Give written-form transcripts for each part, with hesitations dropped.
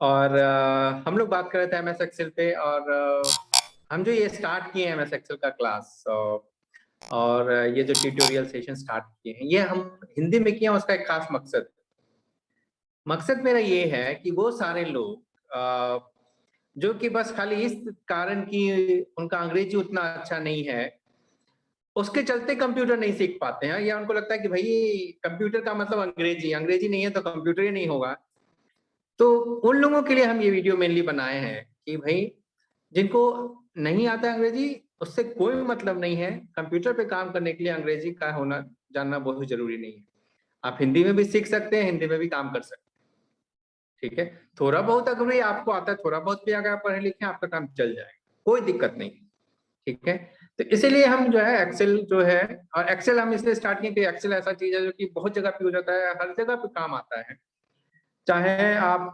और हम लोग बात कर रहे थे एमएस एक्सेल पे। और हम जो ये स्टार्ट किए हैं एमएस एक्सेल का क्लास, और ये जो ट्यूटोरियल सेशन स्टार्ट किए हैं ये हम हिंदी में किए हैं। उसका एक खास मकसद मेरा ये है कि वो सारे लोग जो कि बस खाली इस कारण कि उनका अंग्रेजी उतना अच्छा नहीं है, उसके चलते कंप्यूटर नहीं सीख पाते हैं, या उनको लगता है कि भाई कंप्यूटर का मतलब अंग्रेजी अंग्रेजी नहीं है तो कंप्यूटर ही नहीं होगा। तो उन लोगों के लिए हम ये वीडियो मेनली बनाए हैं कि भाई जिनको नहीं आता अंग्रेजी, उससे कोई मतलब नहीं है। कंप्यूटर पे काम करने के लिए अंग्रेजी का होना जानना बहुत जरूरी नहीं है। आप हिंदी में भी सीख सकते हैं, हिंदी में भी काम कर सकते हैं। ठीक है, थोड़ा बहुत अगर भी आपको आता है, थोड़ा बहुत भी अगर आप पढ़े लिखे आपका काम चल जाएगा, कोई दिक्कत नहीं। ठीक है, तो इसीलिए हम जो है एक्सेल जो है, और एक्सेल हम इसलिए स्टार्ट किए कि एक्सेल ऐसा चीज है जो कि बहुत जगह पे यूज होता है, हर जगह पे काम आता है। चाहे आप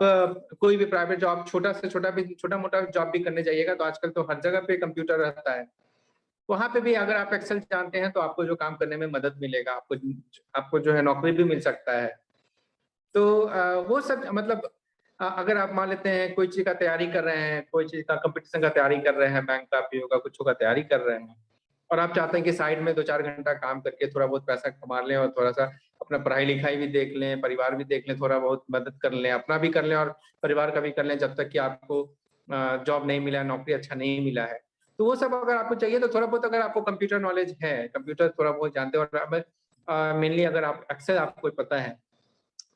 कोई भी प्राइवेट जॉब, छोटा से छोटा भी, छोटा मोटा जॉब भी करने जाइएगा तो आजकल तो हर जगह पे कंप्यूटर रहता है। वहां पे भी अगर आप एक्सेल जानते हैं तो आपको जो काम करने में मदद मिलेगा, आपको जो है नौकरी भी मिल सकता है। तो वो सब मतलब अगर आप मान लेते हैं कोई चीज का तैयारी कर रहे हैं, कोई चीज का कंपटीशन का तैयारी कर रहे हैं, बैंक का भी होगा, कुछ का तैयारी कर रहे हैं, और आप चाहते हैं कि साइड में 2-4 घंटा काम करके थोड़ा बहुत पैसा कमा लें और थोड़ा सा अपना पढ़ाई लिखाई भी देख लें, परिवार भी देख लें, थोड़ा बहुत मदद कर लें, अपना भी कर लें और परिवार का भी कर लें, जब तक कि आपको जॉब नहीं मिला है, नौकरी अच्छा नहीं मिला है। तो वो सब अगर आपको चाहिए तो थोड़ा बहुत अगर आपको कंप्यूटर नॉलेज है, कंप्यूटर थोड़ा बहुत जानते हैं, और मेनली अगर आप एक्सेल आपको पता है,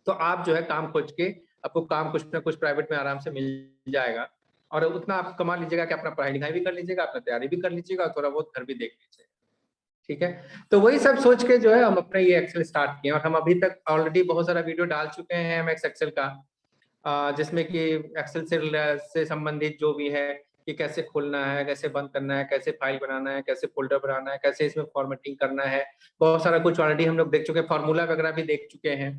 तो आप जो है काम खोज के आपको काम कुछ ना कुछ प्राइवेट में आराम से मिल जाएगा। और उतना आप कमा लीजिएगा कि अपना पढ़ाई लिखाई भी कर लीजिएगा, अपना तैयारी भी कर लीजिएगा और थोड़ा बहुत घर भी देख लीजिएगा। ठीक है, तो वही सब सोच के जो है हम अपना ये एक्सेल स्टार्ट किए, और हम अभी तक ऑलरेडी बहुत सारा वीडियो डाल चुके हैं एमएस एक्सेल का, जिसमें कि एक्सेल से संबंधित जो भी है कि कैसे खोलना है, कैसे बंद करना है, कैसे फाइल बनाना है, कैसे फोल्डर बनाना है, कैसे इसमें फॉर्मेटिंग करना है, बहुत सारा कुछ ऑलरेडी हम लोग देख चुके हैं, फॉर्मूला वगैरह भी देख चुके हैं।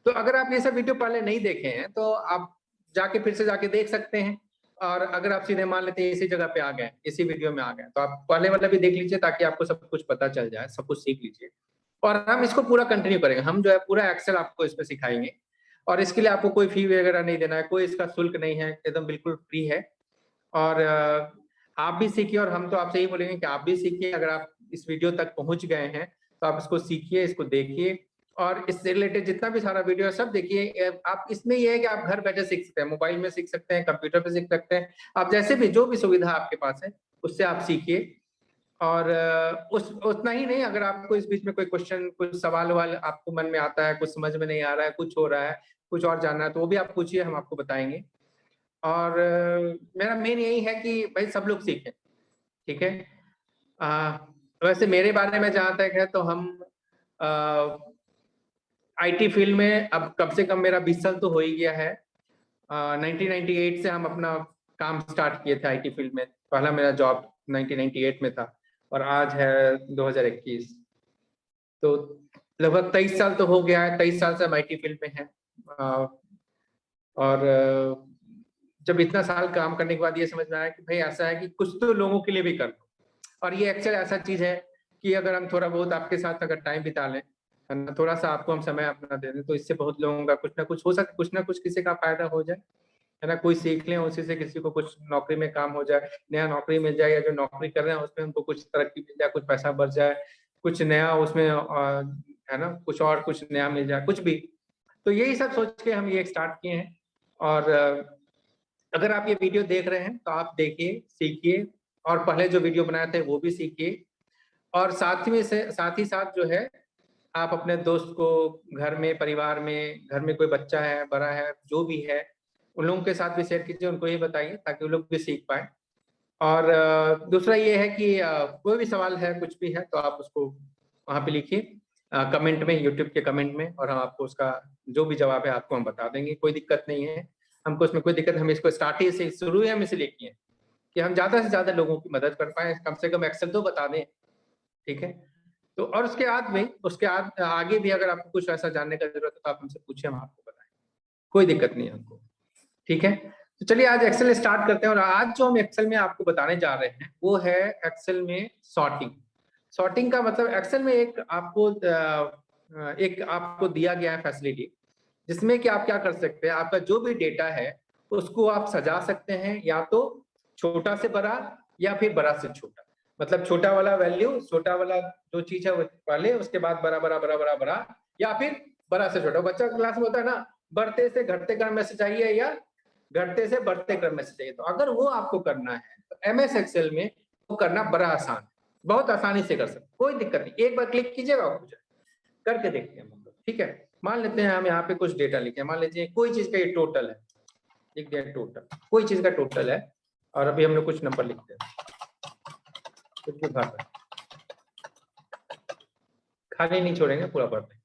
तो अगर आप ये सब वीडियो पहले नहीं देखे हैं तो आप जाके फिर से जाके देख सकते हैं। और अगर आप सीधे मान लेते हैं इसी जगह पे आ गए, इसी वीडियो में आ गए, तो आप पहले वाला भी देख लीजिए ताकि आपको सब कुछ पता चल जाए, सब कुछ सीख लीजिए। और हम इसको पूरा कंटिन्यू करेंगे, हम जो है पूरा एक्सेल आपको इसमें सिखाएंगे। और इसके लिए आपको कोई फी वगैरह नहीं देना है, कोई इसका शुल्क नहीं है, एकदम बिल्कुल फ्री है। और आप भी सीखिए, और हम तो आपसे यही बोलेंगे कि आप भी सीखिए। अगर आप इस वीडियो तक पहुंच गए हैं तो आप इसको सीखिए, इसको देखिए, और इससे रिलेटेड जितना भी सारा वीडियो है सब देखिए। आप इसमें ये है कि आप घर बैठे सीख सकते हैं, मोबाइल में सीख सकते हैं, कंप्यूटर पे सीख सकते हैं, आप जैसे भी जो भी सुविधा आपके पास है उससे आप सीखिए। और उस उतना ही नहीं, अगर आपको इस बीच में कोई क्वेश्चन, कुछ सवाल वाल आपको मन में आता है, कुछ समझ में नहीं आ रहा है, कुछ हो रहा है, कुछ और जानना है, तो वो भी आप पूछिए, हम आपको बताएंगे। और मेरा मेन यही है कि भाई सब लोग सीखें। ठीक है, अ, वैसे मेरे बारे में जहाँ तक है तो हम आईटी फील्ड में अब कम से कम मेरा 20 साल तो हो ही गया है। 1998 से हम अपना काम स्टार्ट किए थे आईटी फील्ड में, पहला मेरा जॉब 1998 में था, और आज है 2021। तो लगभग 23 साल तो हो गया है, 23 साल से हम आईटी फील्ड में हैं। अ, और जब इतना साल काम करने के बाद ये समझ में आया कि भाई ऐसा है कि कुछ तो लोगों के लिए भी कर लो। और ये एक्चुअल ऐसा चीज है कि अगर हम थोड़ा बहुत आपके साथ अगर टाइम बिता लें, है ना, थोड़ा सा आपको हम समय अपना दे दें, तो इससे बहुत लोगों का कुछ ना कुछ हो सकता, कुछ ना कुछ किसी का फायदा हो जाए, है ना। कोई सीख लें, उसी से किसी को कुछ नौकरी में काम हो जाए, नया नौकरी मिल जाए, या जो नौकरी कर रहे हैं उसमें उनको कुछ तरक्की मिल जाए, कुछ पैसा बढ़ जाए, कुछ नया उसमें है ना, कुछ और कुछ नया मिल जाए, कुछ भी। तो यही सब सोच के हम ये स्टार्ट किए हैं। और अगर आप ये वीडियो देख रहे हैं तो आप देखिए, सीखिए, और पहले जो वीडियो बनाए थे वो भी सीखिए। और साथ ही साथ जो है आप अपने दोस्त को, घर में, परिवार में, घर में कोई बच्चा है, बड़ा है, जो भी है, उन लोगों के साथ भी शेयर कीजिए, उनको ये बताइए ताकि वो लोग भी सीख पाए। और दूसरा ये है कि कोई भी सवाल है, कुछ भी है, तो आप उसको वहाँ पे लिखिए, कमेंट में, यूट्यूब के कमेंट में, और हम आपको उसका जो भी जवाब है आपको हम बता देंगे, कोई दिक्कत नहीं है। हमको उसमें कोई दिक्कत, हम इसको स्टार्ट ही से शुरू ही हम इसलिए किए हैं कि हम ज़्यादा से ज़्यादा लोगों की मदद कर पाएँ, कम से कम एक्सेल तो बता दें। ठीक है, तो और उसके आगे भी अगर आपको कुछ ऐसा जानने का ज़रूरत है तो आप हमसे पूछिए, हम आपको बताएँ। कोई दिक्कत नहीं है हमको। ठीक है, तो चलिए आज एक्सेल स्टार्ट करते हैं। और आज जो हम एक्सेल में आपको बताने जा रहे हैं वो है एक्सेल में सॉर्टिंग। सॉर्टिंग का मतलब एक्सेल में एक आपको दिया गया है फैसिलिटी, जिसमें कि आप क्या कर सकते हैं, आपका जो भी डेटा है उसको आप सजा सकते हैं या तो छोटा से बड़ा या फिर बड़ा से छोटा, मतलब छोटा वाला वैल्यू, छोटा वाला जो चीज है वो पहले, उसके बाद बड़ा बड़ा बड़ा बड़ा बड़ा, या फिर बड़ा से छोटा। बच्चा क्लास में होता है ना, बढ़ते से घटते क्रम में से चाहिए या घटते से बढ़ते क्रम में से चाहिए। तो अगर वो आपको करना है तो एमएस एक्सेल में वो करना बड़ा आसान है, बहुत आसानी से कर सकते, कोई दिक्कत नहीं, एक बार क्लिक कीजिएगा हो जाए। करके देखते हैं हम लोग, ठीक है। मान लेते हैं हम यहाँ पे कुछ डेटा लिखे, मान लीजिए कोई चीज का ये टोटल है, लिख दिया टोटल, कोई चीज का टोटल है, और अभी हम लोग कुछ नंबर लिखते हैं, कुछ भी भर रहे हैं, खाली नहीं छोड़ेंगे, पूरा भर देंगे,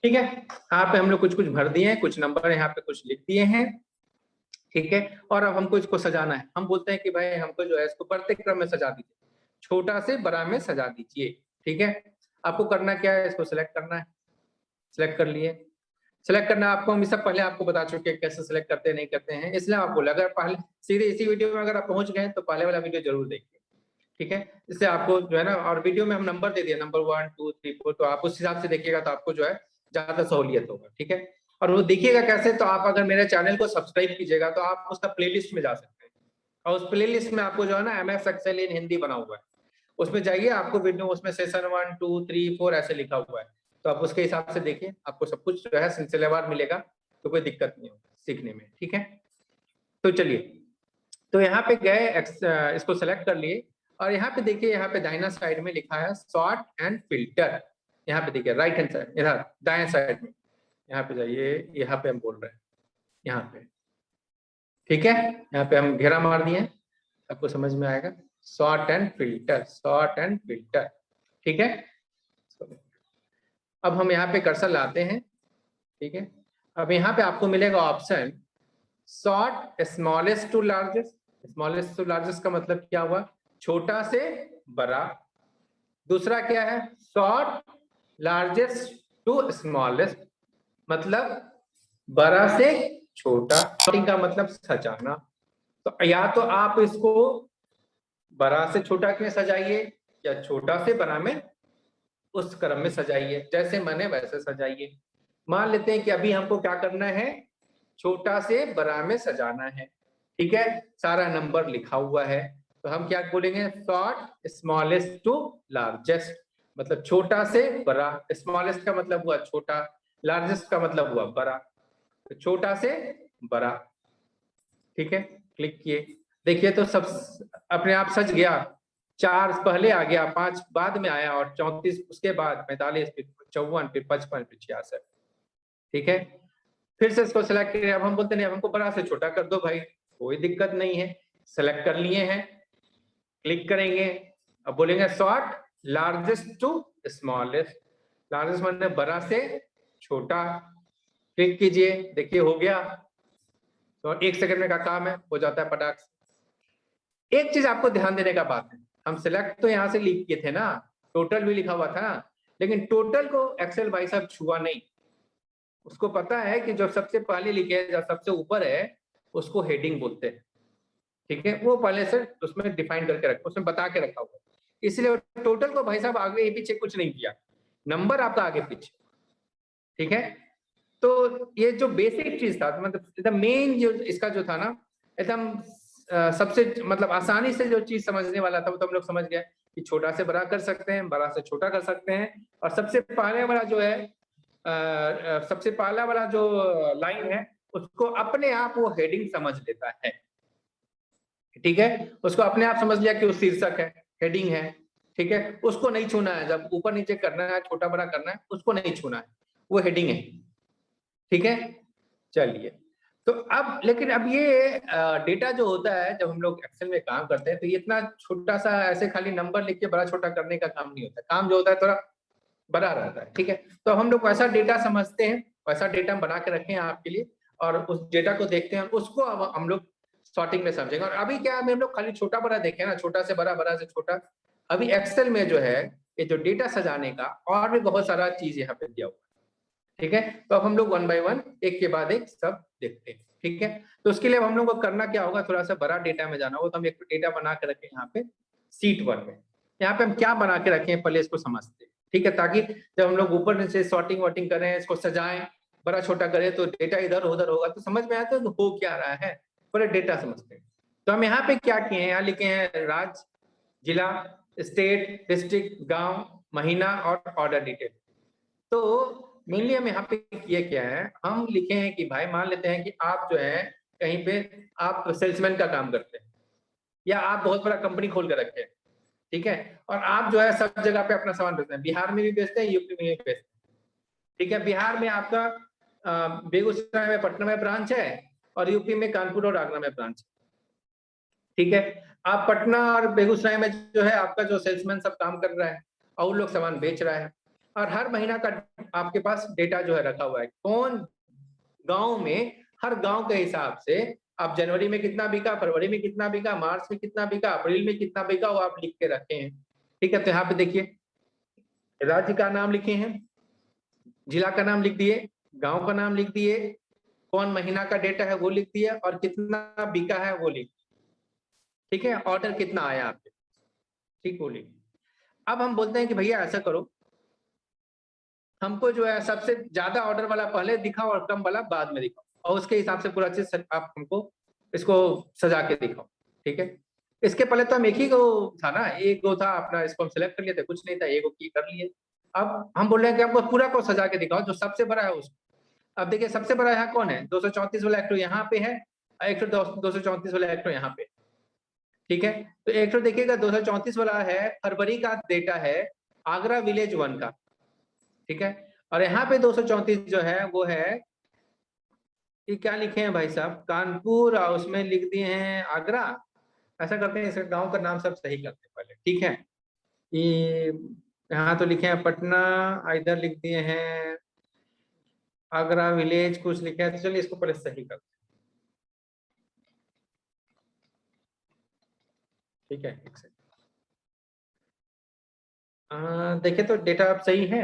ठीक है। यहाँ पे हम लोग कुछ कुछ भर दिए हैं, कुछ नंबर यहाँ पे कुछ लिख दिए हैं, ठीक है। और अब हमको इसको सजाना है, हम बोलते हैं कि भाई हमको जो है इसको बढ़ते क्रम में सजा दीजिए, छोटा से बड़ा में सजा दीजिए, ठीक है। आपको करना क्या है, इसको सिलेक्ट करना है, सिलेक्ट कर लिए। सिलेक्ट करना आपको हम सब पहले आपको बता चुके हैं कैसे सिलेक्ट करते हैं नहीं करते हैं, इसलिए आप बोले अगर पहले सीधे इसी वीडियो में अगर आप पहुंच गए तो पहले वाला वीडियो जरूर देखिए, ठीक है। इससे आपको जो है ना, और वीडियो में हम नंबर दे दिए, नंबर 1 2 3 4, तो आप उस हिसाब से देखिएगा तो आपको जो है ज्यादा सहूलियत होगा, ठीक है। और वो देखिएगा कैसे, तो आप अगर मेरे चैनल को सब्सक्राइब कीजिएगा तो आप उसका प्लेलिस्ट में जा सकते हैं, और उस प्लेलिस्ट में आपको जो है ना एमएस एक्सेल इन हिंदी बना हुआ है, उसमें जाइए, आपको वीडियो उसमें सेशन 1 2 3 4 ऐसे लिखा हुआ है, तो आप उसके हिसाब से देखिए, आपको सब कुछ जो है सिलसिलेवार मिलेगा, तो कोई दिक्कत नहीं होगा सीखने में, ठीक है। तो चलिए, तो यहाँ पे गए, इसको सेलेक्ट कर लिए, और यहाँ पे देखिए, यहाँ पे दाहिना साइड में लिखा है सॉर्ट एंड फिल्टर, यहाँ पे देखिए राइट हैंड साइड, इधर दाएं साइड में, यहाँ पे जाइए, यहाँ पे हम बोल रहे हैं, यहाँ पे, ठीक है। यहाँ पे हम घेरा मार दिए, आपको समझ में आएगा, sort and filter, sort and filter, ठीक है। अब हम यहाँ पे कर्सर लाते हैं, ठीक है। अब यहाँ पे आपको मिलेगा option sort smallest to largest, smallest to largest का मतलब क्या हुआ, छोटा से बड़ा। दूसरा क्या है, सॉर्ट लार्जेस्ट टू स्मॉलेस्ट, मतलब बड़ा से छोटा। सॉर्टिंग का मतलब सजाना, तो या तो आप इसको बड़ा से छोटा में सजाइए या छोटा से बड़ा में उस क्रम में सजाइए, जैसे मैंने वैसे सजाइए। मान लेते हैं कि अभी हमको क्या करना है, छोटा से बड़ा में सजाना है, ठीक है। सारा नंबर लिखा हुआ है, तो हम क्या बोलेंगे, सॉर्ट स्मॉलेस्ट टू लार्जेस्ट, मतलब छोटा से बड़ा, स्मॉलेस्ट का मतलब हुआ छोटा, लार्जेस्ट का मतलब हुआ बड़ा, तो छोटा से बड़ा, ठीक है। क्लिक किए, देखिए तो सब अपने आप सज गया, 4 पहले आ गया, 5 बाद में आया, और 34 उसके बाद, 45 फिर 54 फिर 55 फिर 66, ठीक है। फिर से इसको सेलेक्ट करिए, अब हम बोलते हैं हमको बड़ा से छोटा कर दो भाई, कोई दिक्कत नहीं है, सेलेक्ट कर लिए हैं, क्लिक करेंगे, अब बोलेंगे sort largest to smallest, largest मतलब बड़ा से छोटा, क्लिक कीजिए, देखिए हो गया, तो 1 सेकंड में का काम है, हो जाता है पटाख से। एक चीज आपको ध्यान देने का बात है, हम सिलेक्ट तो यहाँ से लिख किए थे ना, टोटल भी लिखा हुआ था ना, लेकिन टोटल को एक्सेल भाई साहब छुआ नहीं, उसको पता है कि जो सबसे पहले लिखे जो सबसे ऊपर है उसको हेडिंग बोलते हैं, ठीक है। वो पहले से उसमें डिफाइन करके रखा, उसमें बता के रखा हुआ, इसलिए टोटल को भाई साहब आगे पीछे कुछ नहीं किया, नंबर आपका आगे पीछे, ठीक है। तो ये जो बेसिक चीज था, मतलब मेन जो इसका जो था ना, एकदम सबसे मतलब आसानी से जो चीज समझने वाला था वो तो हम लोग समझ गए कि छोटा से बड़ा कर सकते हैं, बड़ा से छोटा कर सकते हैं, और सबसे पहले वाला जो है सबसे पहला वाला जो लाइन है उसको अपने आप वो हेडिंग समझ लेता है, ठीक है। उसको अपने आप समझ लिया कि वो शीर्षक है, हेडिंग है, ठीक है। उसको नहीं छूना है, जब ऊपर नीचे करना है, छोटा बड़ा करना है, उसको नहीं छूना है, वो हेडिंग है, ठीक है। चलिए, तो अब लेकिन अब ये डेटा जो होता है जब हम लोग एक्सेल में काम करते हैं, तो ये इतना छोटा सा ऐसे खाली नंबर लिख के बड़ा छोटा करने का काम नहीं होता, काम जो होता है थोड़ा बड़ा रहता है, ठीक है। तो हम लोग वैसा डेटा समझते हैं, वैसा डेटा हम बना के रखे हैं आपके लिए, और उस डेटा को देखते हैं, उसको अब हम लोग सॉर्टिंग में समझेंगे। और अभी क्या हम लोग खाली छोटा बड़ा देखे ना, छोटा से बड़ा, बड़ा से छोटा। अभी एक्सेल में जो है ये जो डेटा सजाने का और भी बहुत सारा चीज यहाँ पे दिया हुआ है, ठीक है। तो अब हम लोग 1 बाय 1 एक के बाद एक सब देखते हैं, ठीक है। तो उसके लिए अब हम लोग को करना क्या होगा, थोड़ा सा बड़ा डेटा में जाना होगा, तो हम एक डेटा बना के रखें यहाँ पे सीट 1 में। यहाँ पे हम क्या बना के रखें पहले इसको समझते हैं, ठीक है, ताकि जब हम लोग ऊपर से सॉर्टिंग वॉटिंग करें, इसको सजाएं, बड़ा छोटा करे तो डेटा इधर उधर होगा, तो समझ में आता है हो क्या रहा है, पूरे डेटा समझते हैं। तो हम यहाँ पे क्या किए हैं, यहाँ लिखे हैं राज्य, जिला, स्टेट, डिस्ट्रिक्ट, गांव, महीना और ऑर्डर डिटेल। तो मेनली हम यहाँ पे किए क्या है, हम लिखे हैं कि भाई मान लेते हैं कि आप जो है कहीं पे आप सेल्समैन का काम करते हैं, या आप बहुत बड़ा कंपनी खोल कर रखे हैं, ठीक है, और आप जो है सब जगह पे अपना सामान बेचते हैं, बिहार में भी बेचते हैं, यूपी में भी बेचते हैं, ठीक है। बिहार में आपका बेगूसराय में, पटना में ब्रांच है, और यूपी में कानपुर और आगरा में ब्रांच है, ठीक है। आप पटना और बेगूसराय में जो है आपका जो सेल्समैन सब काम कर रहा है और लोग सामान बेच रहा है, और हर महीना का आपके पास डेटा जो है रखा हुआ है, कौन गांव में, हर गांव के हिसाब से आप जनवरी में कितना बिका, फरवरी में कितना बिका, मार्च में कितना बिका, अप्रैल में कितना बिका, वो आप लिख के रखे हैं, ठीक है। तो यहाँ पे देखिए राज्य का नाम लिखे हैं, जिला का नाम लिख दिए, गांव का नाम लिख दिए, कौन महीना का डेटा है वो लिख दिया, और कितना बिका है वो लिख, ठीक है, ऑर्डर कितना आया आपके, ठीक, वो लिख। अब हम बोलते हैं कि भैया ऐसा करो, हमको जो है सबसे ज्यादा ऑर्डर वाला पहले दिखाओ और कम वाला बाद में दिखाओ, और उसके हिसाब से पूरा अच्छे आप हमको इसको सजा के दिखाओ, ठीक है। इसके पहले तो हम एक ही को था ना, एक गो था अपना, इसको हम सिलेक्ट कर लिए थे, कुछ नहीं था, एक गो की कर लिए। अब हम बोल रहे हैं कि हमको पूरा को सजा के दिखाओ, जो सबसे बड़ा है उसको। अब देखिए सबसे बड़ा यहाँ कौन है, 234 वाला एक्टर यहाँ पे है, एक 234 वाला एक्टर यहाँ पे, ठीक है। तो एक्टर देखिएगा 234 वाला है, फरवरी का डेटा है आगरा विलेज 1 का, ठीक है। और यहाँ पे 234 जो है वो है, ये क्या लिखे हैं भाई साहब, कानपुर, और उसमें लिख दिए हैं आगरा। ऐसा करते हैं, इसका गांव का नाम सब सही करते हैं पहले, ठीक है। ये यहाँ तो लिखे हैं पटना, इधर लिख दिए हैं आगरा विलेज कुछ लिखे हैं, तो चलिए इसको पहले सही करते हैं, ठीक है। एक सेकंड, देखिए तो डेटा अब सही है।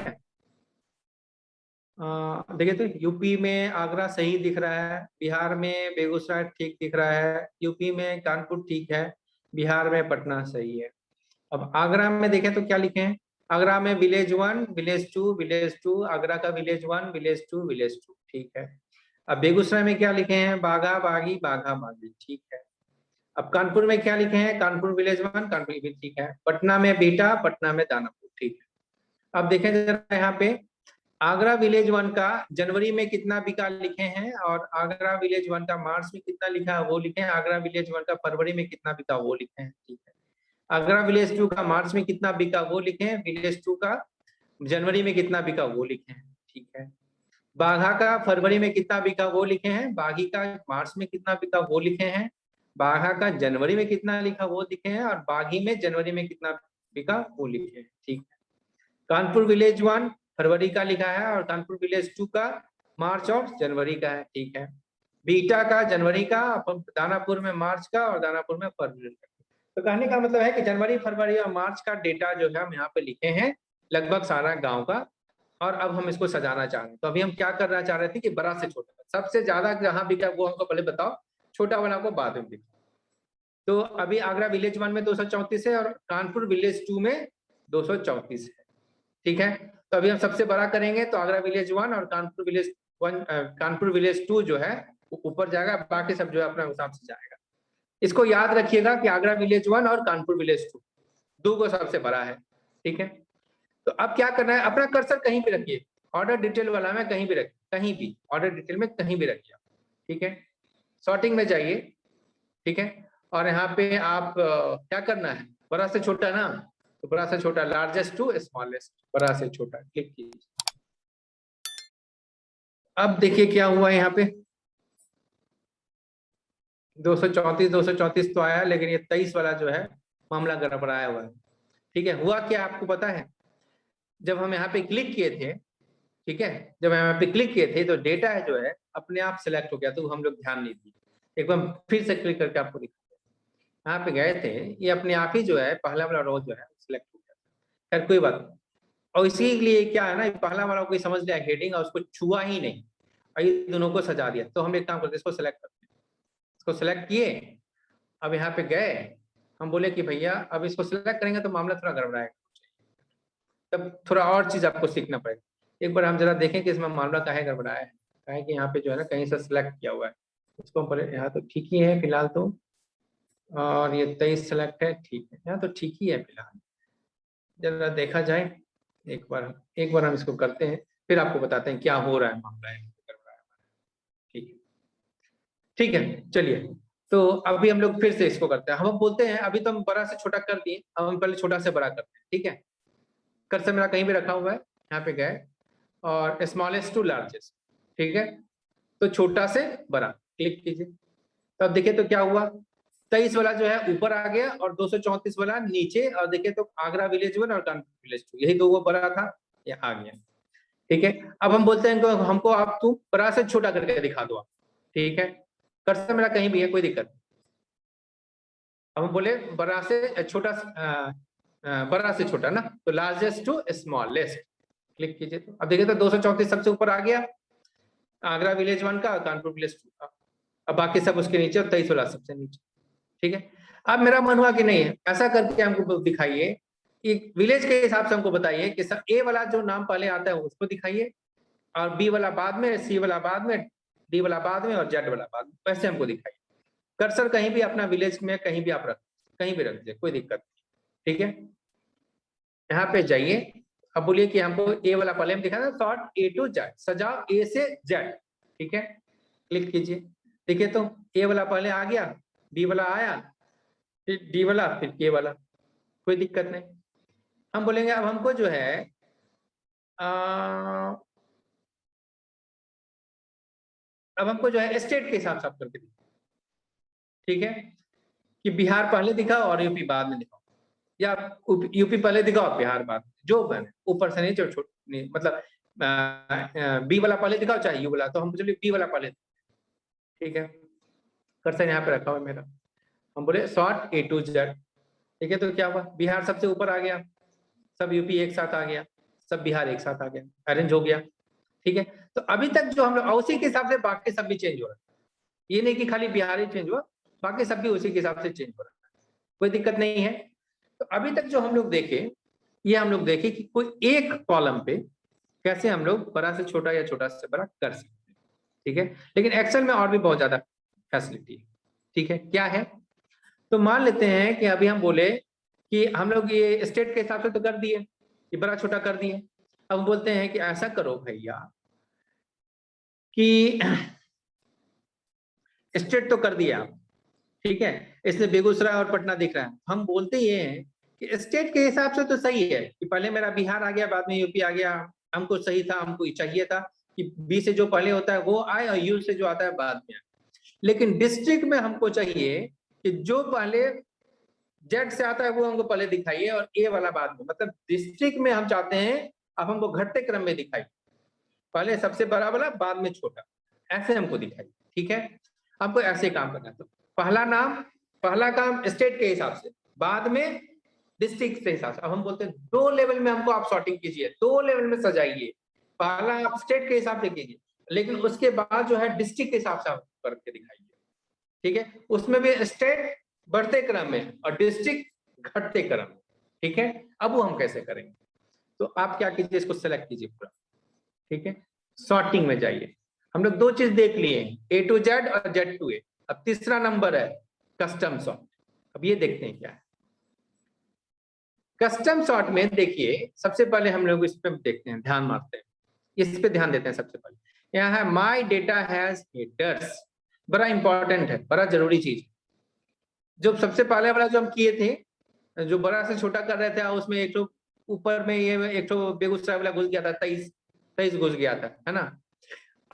देखिए तो यूपी में आगरा सही दिख रहा है, बिहार में बेगूसराय ठीक दिख रहा है, यूपी में कानपुर ठीक है, बिहार में पटना सही है। अब आगरा में देखें तो क्या लिखे हैं, आगरा में विलेज 1, विलेज 2, विलेज 2, आगरा का विलेज 1, विलेज 2, विलेज 2, ठीक है। अब बेगूसराय में क्या लिखे हैं, बाघा बागी, बाघा बागी, ठीक है। अब कानपुर में क्या लिखे हैं, कानपुर विलेज 1, कानपुर भी ठीक है। पटना में बीटा, पटना में दानापुर, ठीक है। अब देखें जरा यहाँ पे आगरा विलेज 1 का जनवरी में कितना बिका लिखे हैं, और आगरा विलेज 1 का मार्च में कितना लिखा है वो लिखे हैं, आगरा विलेज 1 का फरवरी में कितना बिका वो लिखे हैं, ठीक है। आगरा विलेज 2 का मार्च में कितना बिका वो लिखे हैं, विलेज 2 का जनवरी में कितना बिका वो लिखे हैं, ठीक है। बाघा का फरवरी में कितना बिका वो लिखे हैं, बागी का मार्च में कितना बिका वो लिखे हैं, बाघा का जनवरी में कितना लिखा वो लिखे हैं, और बागी में जनवरी में कितना बिका वो लिखे हैं, ठीक है। कानपुर विलेज 1 फरवरी का लिखा है, और कानपुर विलेज 2 का मार्च और जनवरी का है, ठीक है। बीटा का जनवरी का, दानापुर में मार्च का, और दानापुर में फरवरी का। तो कहने का मतलब है कि जनवरी, फरवरी और मार्च का डेटा जो है हम यहाँ पे लिखे हैं, लगभग सारा गांव का। और अब हम इसको सजाना चाह रहे हैं, तो अभी हम क्या करना चाह रहे थे कि बड़ा से छोटा, सबसे ज्यादा जहां बिका वो हमको पहले बताओ, छोटा वाला को बाद में दिखाओ। तो अभी आगरा विलेज 1 में 234 है, और कानपुर विलेज 2 में 234 है, ठीक है। तो अभी हम सबसे बड़ा करेंगे, तो आगरा विलेज 1 और कानपुर विलेज 1, कानपुर विलेज 2 जो है ऊपर जाएगा, बाकी सब जो है अपना हिसाब से जाएगा। इसको याद रखिएगा कि आगरा विलेज 1 और कानपुर विलेज 2 दो को सबसे बड़ा है, ठीक है। तो अब क्या करना है, अपना कर्सर कहीं भी रखिए, ऑर्डर डिटेल वाला में कहीं भी रखिए, कहीं भी ऑर्डर डिटेल में कहीं भी रखिए, ठीक है। सॉर्टिंग में जाइए, ठीक है। और यहाँ पे आप क्या करना है, बड़ा से छोटा ना, तो बड़ा से छोटा, लार्जेस्ट टू स्मॉलेस्ट, बड़ा से छोटा क्लिक कीजिए। अब देखिए क्या हुआ यहाँ पे, 234 तो आया, लेकिन ये 23 वाला जो है मामला गड़बड़ाया हुआ है, ठीक है। हुआ क्या आपको पता है, जब हम यहाँ पे क्लिक किए थे, ठीक है, जब हम यहाँ पे क्लिक किए थे तो डेटा है जो है अपने आप सिलेक्ट हो गया, तो हम लोग ध्यान नहीं दिए। एक बार फिर से क्लिक करके आपको दिखा, यहाँ पे गए थे, ये अपने आप ही जो है पहला वाला रो जो है सिलेक्ट हो गया, खैर कोई बात नहीं। और इसी लिए क्या है ना, पहला वाला कोई समझ लिया हेडिंग, और उसको छुआ ही नहीं, और ये दोनों को सजा दिया। तो हम एक काम करते हैं, इसको सिलेक्ट करते हैं, इसको सिलेक्ट किए, अब यहाँ पे गए, हम बोले कि भैया अब इसको सिलेक्ट करेंगे तो मामला थोड़ा गड़बड़ाएगा, तब थोड़ा और चीज आपको सीखना पड़ेगा। एक बार हम जरा देखें कि इसमें मामला काहे गड़बड़ाया है। है कि यहाँ पे जो है ना कहीं से सिलेक्ट किया हुआ है, इसको हम पहले, यहाँ तो ठीक ही है फिलहाल तो, और ये 23 सेलेक्ट है, ठीक है, यहाँ तो ठीक ही है फिलहाल। जरा देखा जाए एक बार हम इसको करते हैं, फिर आपको बताते हैं क्या हो रहा है मामला है। ठीक है, ठीक है, चलिए। तो अभी हम लोग फिर से इसको करते हैं। हम बोलते हैं अभी तो हम बड़ा से छोटा कर दिए, अब हम पहले छोटा से बड़ा करते हैं, ठीक है। कर्सर मेरा कहीं भी रखा हुआ है, यहाँ पे गए और स्मॉलेस्ट टू लार्जेस्ट, ठीक है। तो छोटा से बड़ा क्लिक कीजिए, तब देखिए तो क्या हुआ, 23 वाला जो है ऊपर आ गया और 234 वाला नीचे, और देखिए तो आगरा विलेज 1 और कानपुर विलेज 2, यही दो वो बड़ा था, ये आ गया, ठीक है। अब हम बोलते हैं हमको आप तुम बड़ा से छोटा करके दिखा दो आप, ठीक है। कर्सर मेरा कहीं भी है, कोई दिक्कत नहीं। अब हम बोले बड़ा से छोटा, बड़ा से छोटा ना, तो लार्जेस्ट टू स्मॉलेस्ट क्लिक कीजिए, तो अब देखिए तो 234 सबसे ऊपर आ गया, आगरा विलेज 1 का, कानपुर विलेज 2 का, अब बाकी सब उसके नीचे और 23 वाला सबसे नीचे, ठीक है। अब मेरा मन हुआ कि नहीं है, ऐसा करके हमको दिखाइए कि विलेज के हिसाब से हमको बताइए कि सर ए वाला जो नाम पहले आता है उसको दिखाइए, और बी वाला बाद में, सी वाला बाद में, डी वाला बाद में और जेड वाला बाद में, वैसे हमको दिखाइए। कर्सर कहीं भी अपना विलेज में कहीं भी आप रख, कहीं भी रख दीजिए, कोई दिक्कत नहीं, ठीक है। यहाँ पे जाइए, अब बोलिए कि हमको ए वाला पहले हम दिखाना, शॉर्ट ए टू जेड, सजाओ ए से जेड, ठीक है। क्लिक कीजिए, देखिए तो ए वाला पहले आ गया, बी वाला आया, फिर डी वाला, फिर के वाला, कोई दिक्कत नहीं। हम बोलेंगे अब हमको जो है अब हमको जो है स्टेट के हिसाब से आप करके दीजिए, ठीक है, कि बिहार पहले दिखाओ और यूपी बाद में दिखाओ, या यूपी पहले दिखाओ बिहार बाद में, जो बने ऊपर से नीचे नहीं, मतलब बी वाला पहले दिखाओ चाहे यू वाला, तो हम चलिए बी वाला पहले, ठीक है। कर्सर यहाँ पे रखा हुआ है मेरा, हम बोले शॉर्ट ए टू जेड, ठीक है। तो क्या हुआ, बिहार सबसे ऊपर आ गया, सब यूपी एक साथ आ गया, सब बिहार एक साथ आ गया, अरेंज हो गया, ठीक है। तो अभी तक जो हम लोग उसी के हिसाब से बाकी सब भी चेंज हो रहा है, ये नहीं कि खाली बिहार ही चेंज हुआ, बाकी सब भी उसी के हिसाब से चेंज हो रहा है, कोई दिक्कत नहीं है। तो अभी तक जो हम लोग देखे, ये हम लोग देखे कि कोई एक कॉलम पे कैसे हम लोग बड़ा से छोटा या छोटा से बड़ा कर सकते हैं, ठीक है। लेकिन एक्सेल में और भी बहुत ज्यादा फैसिलिटी है, ठीक है। क्या है, तो मान लेते हैं कि अभी हम बोले कि हम लोग ये स्टेट के हिसाब से तो कर दिए, ये बड़ा छोटा कर दिए, अब बोलते हैं कि ऐसा करो भैया कि स्टेट तो कर दिया, ठीक है, इसमें बेगूसराय और पटना दिख रहा है, हम बोलते ये हैं कि स्टेट के हिसाब से तो सही है कि पहले मेरा बिहार आ गया, बाद में यूपी आ गया, हमको सही था, हमको चाहिए था कि बी से जो पहले होता है वो आए और यू से जो आता है बाद में आए। लेकिन डिस्ट्रिक्ट में हमको चाहिए कि जो पहले जेड से आता है वो हमको पहले दिखाइए और ए वाला बाद में, मतलब डिस्ट्रिक्ट में हम चाहते हैं अब हमको घटते क्रम में दिखाइए, पहले सबसे बड़ा वाला बाद में छोटा, ऐसे हमको दिखाइए, ठीक है। हमको ऐसे काम करना है, तो पहला काम स्टेट के हिसाब से, बाद में डिस्ट्रिक्ट के हिसाब से। अब हम बोलते हैं 2 लेवल में हमको आप सॉर्टिंग कीजिए, 2 लेवल में सजाइए, पहला आप स्टेट के हिसाब से कीजिए, लेकिन उसके बाद जो है डिस्ट्रिक्ट के हिसाब से आप करके दिखाइए, ठीक है। उसमें भी स्टेट बढ़ते क्रम में और डिस्ट्रिक्ट घटते क्रम में, ठीक है। अब वो हम कैसे करेंगे, तो आप क्या कीजिए, इसको सेलेक्ट कीजिए पूरा, ठीक है। सॉर्टिंग में जाइए, हम लोग 2 चीज देख लिए, ए टू जेड और जेड टू ए, अब तीसरा नंबर है कस्टम सॉर्ट। अब ये देखते हैं क्या है कस्टम सॉर्ट में। देखिए सबसे पहले हम लोग इस पे देखते हैं, ध्यान मारते हैं, इस पे ध्यान देते हैं। सबसे पहले यहाँ है माई डेटा हैज हेडर्स, बड़ा इंपॉर्टेंट है, बड़ा जरूरी चीज। जो सबसे पहले वाला जो हम किए थे, जो बड़ा से छोटा कर रहे थे, उसमें एक तो ऊपर में ये एक तो बेगूसराय वाला घुस गया था, 23 घुस गया था, है ना,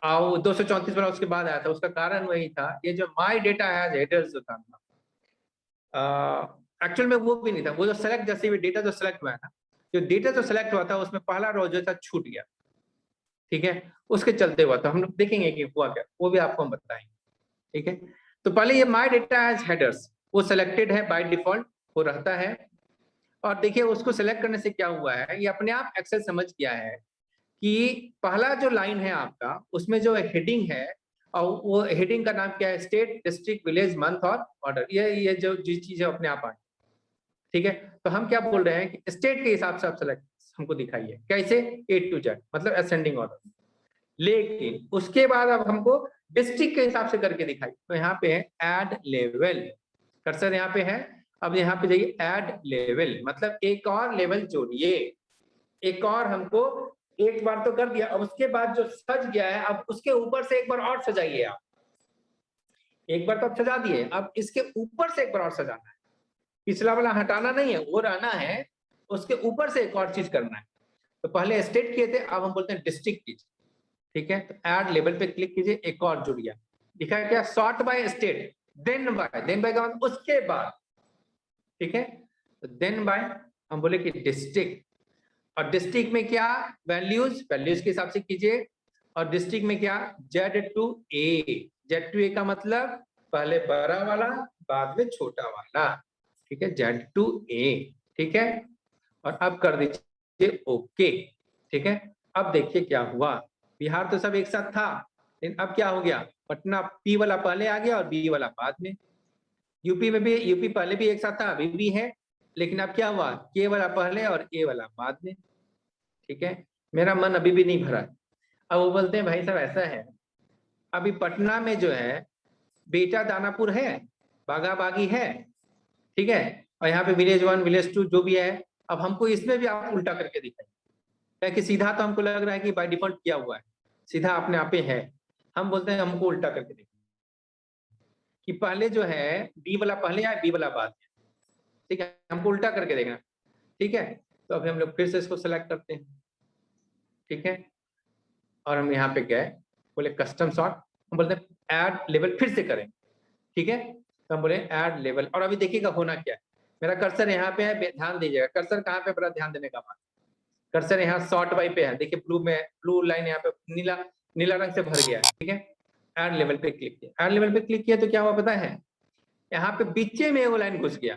और 234 वाला उसके बाद आया था। उसका कारण वही था, ये जो माई डेटा हैज हेडर्स जो था, एक्चुअल में वो भी नहीं था, वो जो सेलेक्ट, जैसे भी डेटा जो सेलेक्ट हुआ है ना, जो डेटा जो सेलेक्ट हुआ था उसमें पहला रो जो था छूट गया, ठीक है, उसके चलते हुआ था। हम लोग देखेंगे कि हुआ क्या, वो भी आपको हम बताएंगे, ठीक है। तो पहले ये माई डेटा हैज हेडर्स वो सिलेक्टेड है बाय डिफॉल्ट, वो रहता है। और देखिए उसको सिलेक्ट करने से क्या हुआ है, ये अपने आप एक्सेल समझ गया है कि पहला जो लाइन है आपका, उसमें जो हेडिंग है, और वो हेडिंग का नाम क्या है, स्टेट, डिस्ट्रिक्ट, विलेज, मंथ और ऑर्डर, ये जो चीजें अपने आप आए, ठीक है। तो हम क्या बोल रहे हैं कि स्टेट के हिसाब से आप सेलेक्ट हमको दिखाइए, कैसे, ए टू जेड, मतलब असेंडिंग ऑर्डर। लेकिन उसके बाद अब हमको डिस्ट्रिक्ट के हिसाब से करके दिखाई। तो यहाँ पे है ऐड लेवल, कर्सर यहाँ पे है। अब यहाँ पे जाइए ऐड लेवल, मतलब एक और लेवल जोड़िए, एक और हमको, एक बार तो कर दिया, अब उसके बाद जो सज गया है अब उसके ऊपर से एक बार और सजाइए आप। एक बार तो आप सजा दिए, अब इसके ऊपर से एक बार और सजाना है, पिछला वाला हटाना नहीं है, वो रहना है, उसके ऊपर से एक और चीज करना है। तो पहले स्टेट किए थे, अब हम बोलते हैं डिस्ट्रिक्ट कीजिए। ठीक है, तो ऐड लेवल पे क्लिक कीजिए, एक और जुड़िया, लिखा है क्या, sort by state, then by का मतलब उसके बाद। ठीक है, तो देन बाय हम बोले कि डिस्ट्रिक्ट, और डिस्ट्रिक्ट में क्या, वैल्यूज के हिसाब से कीजिए, और डिस्ट्रिक्ट में क्या, Z2A, Z2A का मतलब पहले बड़ा वाला बाद में छोटा वाला। ठीक है, Z2A। ठीक है, और अब कर दीजिए ओके। ठीक है, अब देखिए क्या हुआ, बिहार तो सब एक साथ था, लेकिन अब क्या हो गया, पटना P वाला पहले आ गया और B वाला बाद में। यूपी में भी, यूपी पहले भी एक साथ था, अभी भी है, लेकिन अब क्या हुआ, K वाला पहले और A वाला बाद में। ठीक है, मेरा मन अभी भी नहीं भरा। अब वो बोलते हैं भाई साहब ऐसा है, अभी पटना में जो है बेटा दानापुर है, बागा बागी है, ठीक है, और यहाँ पे विलेज 1 विलेज 2 जो भी है, अब हमको इसमें भी आप उल्टा करके दिखाइए। क्या कि सीधा तो हमको लग रहा है कि बाय डिफॉल्ट किया हुआ है, सीधा अपने आप ही है, हम बोलते हैं हमको उल्टा करके देखिए कि पहले जो है बी वाला पहले आए, बी वाला बाद में। ठीक है, हमको उल्टा करके देखना। ठीक है, तो अभी हम लोग फिर से इसको सेलेक्ट करते हैं। ठीक है, और हम यहाँ पे गए, बोले कस्टम सॉर्ट, हम बोलते हैं ऐड लेवल फिर से करें। ठीक है, तो हम बोले ऐड लेवल, और अभी देखिएगा होना क्या है, मेरा कर्सर यहाँ पे है, ध्यान दीजिएगा कर्सर कहाँ पे, बड़ा ध्यान देने का बात, कर्सर यहाँ सॉर्ट बाई पे है, देखिए ब्लू में, ब्लू लाइन यहाँ पे नीला नीला रंग से भर गया है। ठीक है, ऐड लेवल पे क्लिक किया, ऐड लेवल पे क्लिक किया तो क्या हुआ पता है, यहाँ पे बीचे में वो लाइन घुस गया।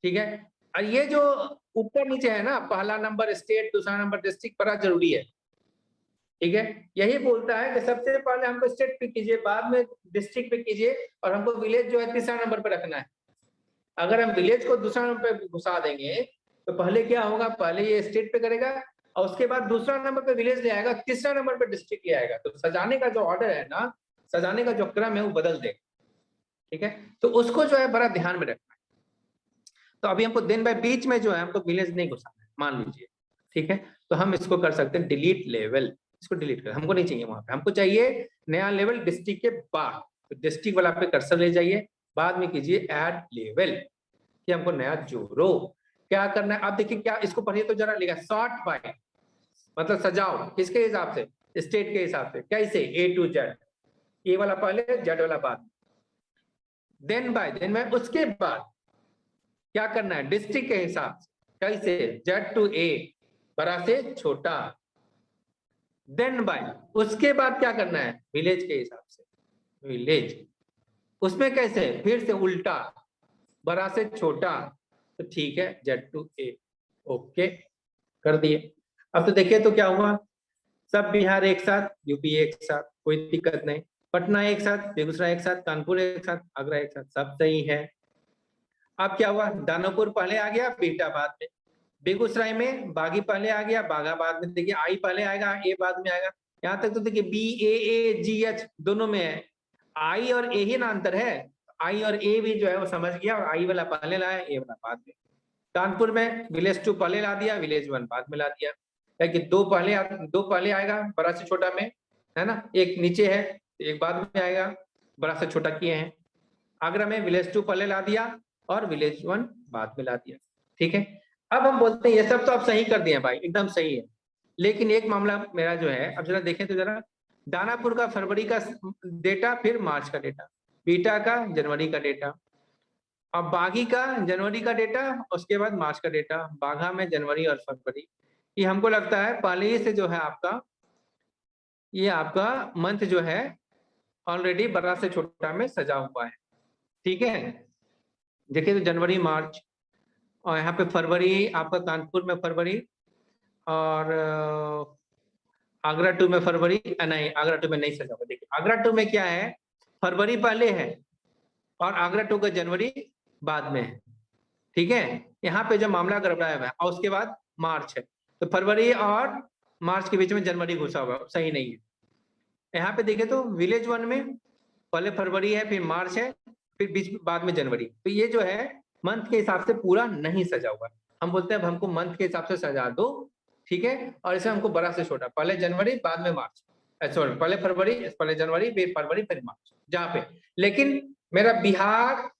ठीक है, और ये जो ऊपर नीचे है ना, पहला नंबर स्टेट, दूसरा नंबर डिस्ट्रिक्ट, बड़ा जरूरी है। ठीक है, यही बोलता है कि सबसे पहले हमको स्टेट पे कीजिए, बाद में डिस्ट्रिक्ट पे कीजिए, और हमको विलेज जो है तीसरा नंबर पे रखना है। अगर हम विलेज को दूसरा नंबर पे घुसा देंगे तो पहले क्या होगा, पहले ये स्टेट पे करेगा और उसके बाद दूसरा नंबर पे विलेज ले आएगा, तीसरा नंबर पे डिस्ट्रिक्ट ले आएगा, तो सजाने का जो ऑर्डर है ना, सजाने का जो क्रम है वो बदल देगा। ठीक है, तो उसको जो है बड़ा ध्यान में रखना है। तो अभी हमको दिन बाय बीच में जो है हमको विलेज नहीं घुसाना है, मान लीजिए। ठीक है, तो हम इसको कर सकते हैं डिलीट लेवल, इसको डिलीट कर, हमको नहीं चाहिए वहां पे, हमको चाहिए नया लेवल डिस्ट्रिक्ट के बाद। तो डिस्ट्रिक्ट वाला पे कर्सर ले जाइए, बाद में कीजिए ऐड लेवल, कि हमको नया जोड़ो। क्या करना है, अब देखिए क्या, इसको पढ़िए तो जरा, लिखा सॉर्ट बाय, मतलब सजाओ किसके हिसाब से, स्टेट के हिसाब से, कैसे, A to Z, ए वाला पहले Z वाला बाद, देन बाय, देन बाय उसके बाद क्या करना है, डिस्ट्रिक्ट के हिसाब से, कैसे, Z to A, बड़ा से छोटा, देन बाय उसके बाद क्या करना है, विलेज के हिसाब से, विलेज, उसमें कैसे, फिर से उल्टा, बड़ा से छोटा, तो ठीक है Z2A, ओके कर दिए। अब तो देखिए तो क्या हुआ, सब बिहार एक साथ, यूपी एक साथ, कोई दिक्कत नहीं, पटना एक साथ, बेगूसराय एक साथ, कानपुर एक साथ, आगरा एक साथ, सब सही है। अब क्या हुआ, दानापुर पहले आ गया, बेटा बाद में, बेगूसराय में बागी पहले आ गया, बागा बाद में, देखिए आई पहले आएगा, ए बाद में आएगा, यहाँ तक तो देखिए BAAGH दोनों में है, आई और ए ही ना अंतर है, आई और ए भी जो है वो समझ गया, और आई वाला पहले लाया, ए वाला बाद में। कानपुर में विलेज 2 पहले ला दिया, विलेज 1 बाद में ला दिया, है कि दो पहले आएगा बड़ा से छोटा में, है ना, एक नीचे है, एक बाद में आएगा, बड़ा से छोटा किए हैं। आगरा में विलेज 2 पहले ला दिया और विलेज 1 बाद में ला दिया। ठीक है, अब हम बोलते हैं ये सब तो आप सही कर दिए भाई, एकदम सही है, लेकिन एक मामला मेरा जो है, अब जरा देखें तो जरा, दानापुर का फरवरी का डेटा, फिर मार्च का डेटा, बीटा का जनवरी का डेटा, अब बागी का जनवरी का डेटा, उसके बाद मार्च का डेटा, बाघा में जनवरी और फरवरी। ये हमको लगता है पहले ही से जो है आपका, ये आपका मंथ जो है ऑलरेडी बड़ा से छोटा में सजा हुआ है। ठीक है, देखिए तो जनवरी मार्च, और यहाँ पे फरवरी आपका कानपुर में फरवरी, और आगरा 2 में फरवरी, नहीं आगरा 2 में नहीं सजा हुआ, देखिए आगरा 2 में क्या है, फरवरी पहले है और आगरा 2 का जनवरी बाद में है। ठीक है, यहाँ पे जो मामला गड़बड़ाया हुआ है, और उसके बाद मार्च है, तो फरवरी और मार्च के बीच में जनवरी घुसा हुआ, सही नहीं है। यहाँ पे देखे तो विलेज 1 में पहले फरवरी है, फिर मार्च है, फिर बीच बाद में जनवरी। तो ये जो है मंथ के हिसाब से पूरा नहीं सजा हुआ। हम बोलते हैं अब हमको मंथ के हिसाब से सजा दो, ठीक है, और इसे हमको बड़ा से छोटा, पहले जनवरी बाद में मार्च, सॉरी पहले फरवरी, पहले जनवरी फिर फरवरी फिर मार्च, जहाँ पे। लेकिन मेरा बिहार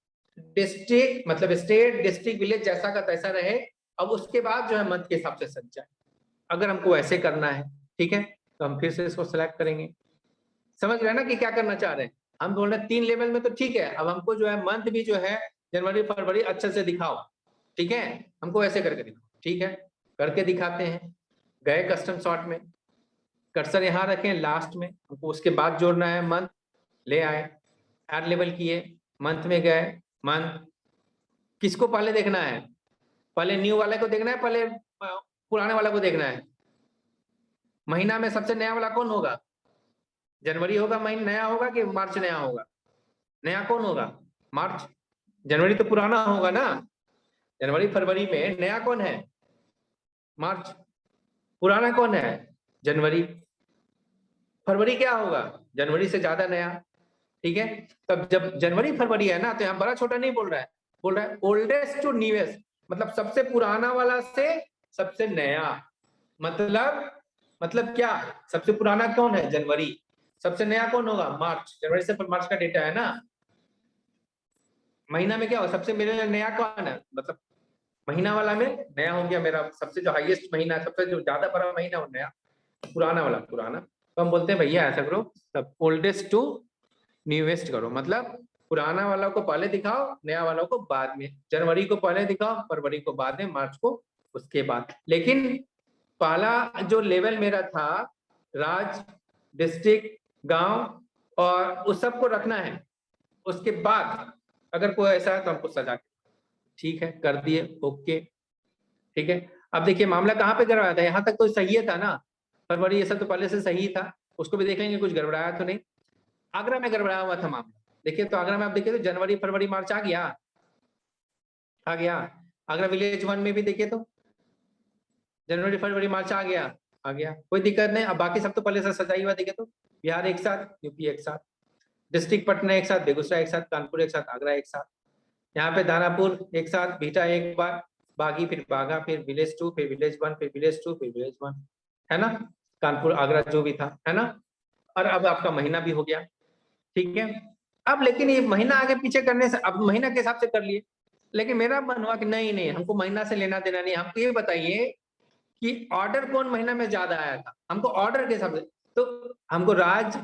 डिस्ट्रिक्ट मतलब स्टेट डिस्ट्रिक्ट विलेज जैसा का तैसा रहे, अब उसके बाद जो है मंथ के हिसाब से सज जाए। अगर हमको ऐसे करना है, ठीक है, तो हम फिर से इसको सिलेक्ट करेंगे। समझ रहे हैं ना कि क्या करना चाह रहे हैं हम? बोल रहे हैं 3 लेवल में तो ठीक है, अब हमको जो है मंथ भी जो है जनवरी फरवरी अच्छे से दिखाओ, ठीक है, हमको ऐसे करके दिखाओ, ठीक है, करके दिखाते हैं। गए कस्टम सॉर्ट में, कर्सर यहाँ रखें लास्ट में, हमको उसके बाद जोड़ना है मंथ, ले आए, ऐड लेवल किए, मंथ में गए, मंथ किसको पहले देखना है? पहले न्यू वाले को देखना है, पहले पुराने वाला को देखना है? महीना में सबसे नया वाला कौन होगा? जनवरी होगा, महीना नया होगा कि मार्च नया होगा? नया कौन होगा? मार्च। जनवरी तो पुराना होगा ना। जनवरी फरवरी में नया कौन है? मार्च। पुराना कौन है? जनवरी। फरवरी क्या होगा? जनवरी से ज्यादा नया, ठीक है। तब जब जनवरी फरवरी है ना, तो यहाँ बड़ा छोटा नहीं बोल रहा है, बोल रहा है ओल्डेस्ट टू न्यूएस्ट, मतलब सबसे पुराना वाला से सबसे नया। मतलब क्या? सबसे पुराना कौन है? जनवरी। सबसे नया कौन होगा? मार्च। जनवरी से मार्च का डेटा है ना। महीना में क्या हो? सबसे मेरे लिए नया कौन है? मतलब महीना वाला में नया हो गया मेरा, सबसे जो हाईएस्ट महीना, सबसे जो ज्यादा बड़ा महीना वो नया, पुराना वाला पुराना। तो हम बोलते हैं भैया ऐसा करो, तब ओल्डेस्ट टू न्यूएस्ट करो, मतलब पुराना वाला को पहले दिखाओ, नया वाला को बाद में। जनवरी को पहले दिखाओ, फरवरी को बाद में, मार्च को उसके बाद। लेकिन पहला जो लेवल मेरा था, राज्य, डिस्ट्रिक्ट, गांव और उस सबको रखना है। उसके बाद अगर कोई ऐसा है तो हमको सजा के, ठीक है, कर दिए, ओके, ठीक है। अब देखिए मामला कहाँ पे गड़बड़ाया था, यहाँ तक तो सही था ना, फरवरी ये सब तो पहले से सही था, उसको भी देख लेंगे कुछ गड़बड़ाया तो नहीं। आगरा में गड़बड़ाया हुआ था मामला, देखिए तो आगरा में आप देखिए तो जनवरी फरवरी मार्च आ गया, आ गया। आगरा विलेज 1 में भी देखिए तो जनवरी फरवरी मार्च आ गया, आ गया, कोई दिक्कत नहीं। अब बाकी सब तो पहले से सजाई हुआ देखे तो, बिहार एक साथ, यूपी एक साथ, डिस्ट्रिक्ट पटना एक साथ, बेगूसराय एक साथ, कानपुर एक साथ, आगरा एक साथ, यहाँ पे दानापुर एक साथ, बीटा एक बार, बागी फिर बागा, फिर विलेज 2, फिर विलेज 1, फिर विलेज 2, फिर विलेज 1, है ना। कानपुर आगरा जो भी था, है ना। और अब आपका महीना भी हो गया, ठीक है। अब लेकिन ये महीना आगे पीछे करने से, अब महीना के हिसाब से कर लिए, लेकिन मेरा मन हुआ कि नहीं नहीं, हमको महीना से लेना देना नहीं, हमको ये बताइए कि ऑर्डर कौन महीना में ज्यादा आया था, हमको ऑर्डर के हिसाब से। तो हमको राज्य,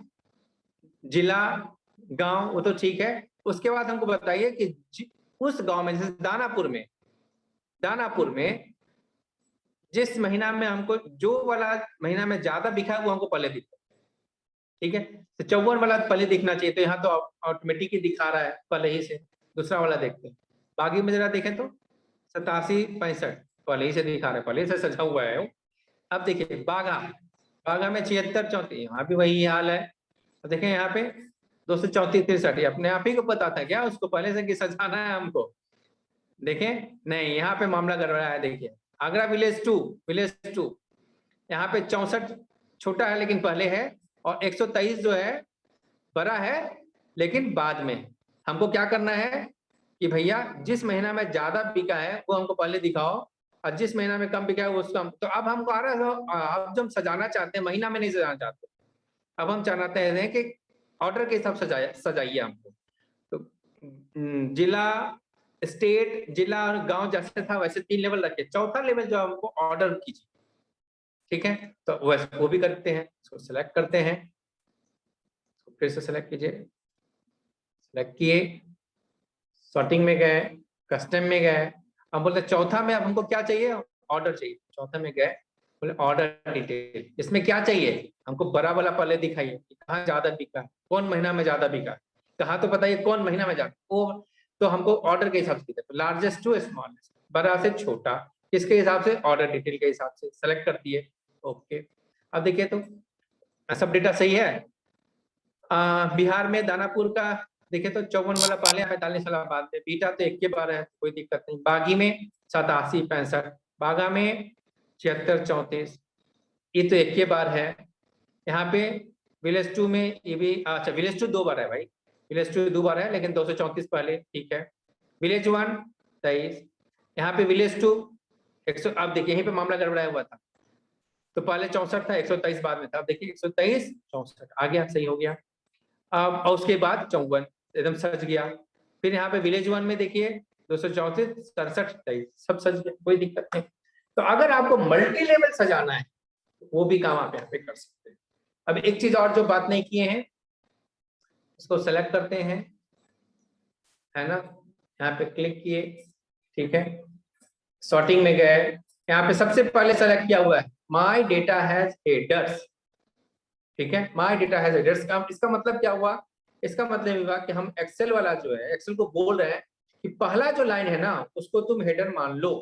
जिला, गांव वो तो ठीक है, उसके बाद हमको बताइए कि उस गांव में, जैसे दानापुर में जिस महीना में हमको जो वाला महीना में ज्यादा बिका वो हमको पहले दिखा, ठीक है। तो 54 वाला पहले दिखना चाहिए, तो यहाँ तो ऑटोमेटिक ही दिखा रहा है पहले ही से। दूसरा वाला देखते हैं, बाकी में जरा देखें तो 87 65 पहले ही से दिखा रहा है, पहले ही से सजा हुआ है वो। अब देखिए बागा, बागा में 76 34, यहाँ भी वही हाल है। तो देखें यहाँ पे 234 63, अपने आप ही को पता था क्या उसको पहले से कि सजाना है हमको? देखें नहीं, यहाँ पे मामला गड़बड़ा है। देखिए आगरा विलेज 2 यहाँ पे 64 छोटा है लेकिन पहले है, और 123 जो है बड़ा है लेकिन बाद में। हमको क्या करना है कि भैया जिस महीना में ज्यादा बिका है वो हमको पहले दिखाओ, और जिस महीना में कम बिका है वो उसको हम, तो अब हमको आ रहा है, अब जो हम सजाना चाहते हैं महीना में नहीं सजाना चाहते, अब हम चाहते हैं कि ऑर्डर के हिसाब से सजाइए हमको। तो जिला, स्टेट, जिला और गांव जैसे था वैसे 3 लेवल रखे, चौथा लेवल जो हमको ऑर्डर कीजिए, ठीक है। तो वैसे वो भी करते हैं, इसको सिलेक्ट करते हैं, फिर से सिलेक्ट कीजिए, सिलेक्ट किए, सॉर्टिंग में गए, कस्टम में गए, हम बोलते चौथा में अब हमको क्या चाहिए? ऑर्डर चाहिए। चौथा में गए, बोले ऑर्डर डिटेल, इसमें क्या चाहिए हमको? बड़ा वाला पहले दिखाइए कि कहाँ ज्यादा बिका है, कौन महीना में ज्यादा बिका है, कहाँ तो बताइए कौन महीना में ज्यादा वो। तो हमको ऑर्डर के हिसाब से लार्जेस्ट टू स्मॉलेस्ट, बड़ा से छोटा, किसके हिसाब से? ऑर्डर डिटेल के हिसाब से सेलेक्ट कर दिए, ओके। अब देखिए तो सब डेटा सही है। बिहार में दानापुर का देखे तो 54 वाला पहले, 45 वाला बाद में, बीटा तो एक के बार है, कोई दिक्कत नहीं। बागी में 87 65, बागा में 76 34, ये तो एक के बार है। यहाँ पे विलेज 2 में ये भी, अच्छा विलेज 2 2 बार है भाई, विलेज 2 2 बार है, लेकिन 234 पहले, ठीक है। विलेज 1 23, यहाँ पे विलेज 2 100, अब देखिए यहीं पे मामला गड़बड़ाया हुआ था, तो पहले 64 था, 123 बाद में था, अब देखिए 123 64 आ गया, सही हो गया। अब और उसके बाद 54 एकदम सज गया। फिर यहाँ पे विलेज 1 में देखिए 234 67 23 सब सज गया, कोई दिक्कत नहीं। तो अगर आपको मल्टी लेवल सजाना है वो भी काम आप यहाँ पे कर सकते हैं। अब एक चीज और जो बात नहीं किए हैं, इसको सेलेक्ट करते हैं, है ना, यहाँ पे क्लिक किए, ठीक है, सॉर्टिंग में गए, यहाँ पे सबसे पहले सेलेक्ट किया हुआ है माई डेटा हैज हेडर्स, ठीक है, माई डेटा हैज हेडर्स का इसका मतलब क्या हुआ, इसका मतलब हुआ कि हम एक्सेल वाला जो है, एक्सेल को बोल रहे हैं कि पहला जो लाइन है ना उसको तुम हेडर मान लो,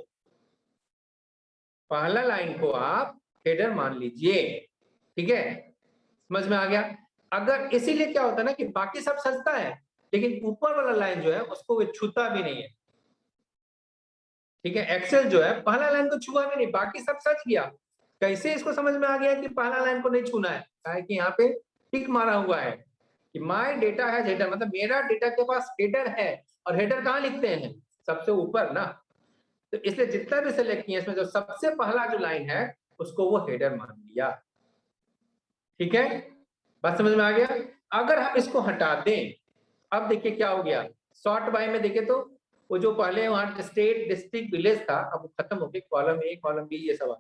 पहला लाइन को आप हेडर मान लीजिए, ठीक है, समझ में आ गया। अगर इसीलिए क्या होता है ना कि बाकी सब सजता है, लेकिन ऊपर वाला लाइन जो है उसको वो छूता भी नहीं है, ठीक है, एक्सेल जो है पहला लाइन को छुआ भी नहीं, बाकी सब सज गया। कैसे इसको समझ में आ गया कि पहला लाइन को नहीं छूना है, कि यहाँ पे टिक मारा हुआ है कि माय डेटा हैज हेडर, मतलब मेरा डेटा के पास हेडर है, और हेडर कहाँ लिखते हैं, सबसे ऊपर ना, तो इसलिए जितना भी सिलेक्ट किया इसमें जो सबसे पहला जो लाइन है उसको वो हेडर मान लिया, ठीक है, बात समझ में आ गया। अगर हम इसको हटा दें, अब देखिए क्या हो गया, सॉर्ट बाय में देखे तो वो जो पहले वहां स्टेट डिस्ट्रिक्ट विलेज था अब खत्म हो गया, कॉलम ए कॉलम बी ये सब आ,